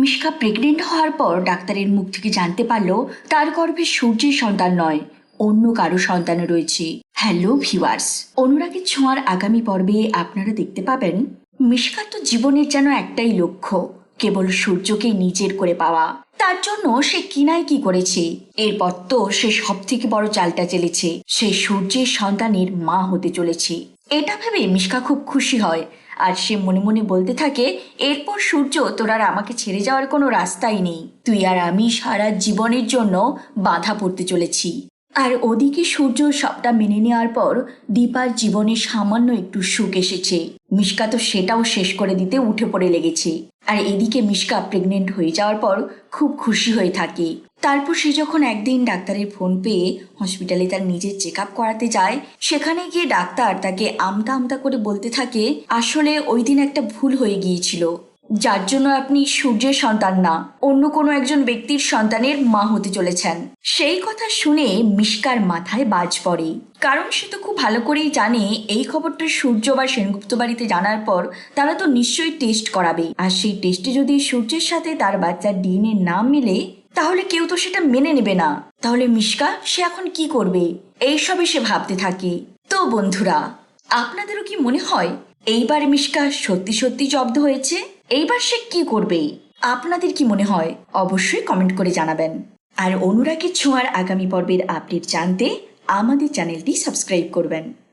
Mishka pregnant হওয়ার পর ডাক্তারের মুখ থেকে জানতে পারল তার গর্ভে সূর্যের সন্তান নয়, অন্য কারো সন্তান রয়েছে। হ্যালো ভিউয়ার্স, অনুরাগের ছোঁয়ার আগামী পর্বে আপনারা দেখতে পাবেন মিশকার তো জীবনের যেন একটাই লক্ষ্য, কেবল সূর্যকে নিজের করে পাওয়া। তার জন্য সে কিনাই কি করেছে। এরপর তো সে সব থেকে বড় চালটা চেলেছে, সে সূর্যের সন্তানের মা হতে চলেছে। এটা ভেবে মিশকা খুব খুশি হয়, আর সে মনে মনে বলতে থাকে, এরপর সূর্য তোর আর আমাকে ছেড়ে যাওয়ার কোনো রাস্তাই নেই, তুই আর আমি সারা জীবনের জন্য বাধা পড়তে চলেছি। আর ওদিকে সূর্য সবটা মেনে নেওয়ার পর দীপার জীবনে সামান্য একটু সুখ এসেছে। মিশকা তো সেটাও শেষ করে দিতে উঠে পড়ে লেগেছে। আর এদিকে মিশকা প্রেগনেন্ট হয়ে যাওয়ার পর খুব খুশি হয়ে থাকে। তারপর সে যখন একদিন ডাক্তারের ফোন পেয়ে হসপিটালে তার নিজের চেক আপ করাতে যায়, সেখানে গিয়ে ডাক্তার তাকে আমতা আমতা করে বলতে থাকে, আসলে ওই দিন একটা ভুল হয়ে গিয়েছিল, যার জন্য আপনি সূর্যের সন্তান না, অন্য কোনো একজন ব্যক্তির সন্তানের মা হতে চলেছেন। সেই কথা শুনে মিশকার মাথায় বাজ পড়ে, কারণ সে তো খুব ভালো করেই জানে এই খবরটা সূর্য বা সেনগুপ্ত বাড়িতে জানার পর তারা তো নিশ্চয়ই টেস্ট করাবে, আর সেই টেস্টে যদি সূর্যের সাথে তার বাচ্চার ডিএনএ না মেলে তাহলে কেউ তো সেটা মেনে নেবে না। তাহলে মিশকা সে এখন কি করবে, এইসবই সে ভাবতে থাকে। তো বন্ধুরা, আপনাদেরও কি মনে হয় এইবার মিশকা সত্যি সত্যি জব্দ হয়েছে? এইবার সে কি করবে? আপনাদের কি মনে হয় অবশ্যই কমেন্ট করে জানাবেন। আর অনুরাগের ছোঁয়ার আগামী পর্বের আপডেট জানতে আমাদের চ্যানেলটি সাবস্ক্রাইব করবেন।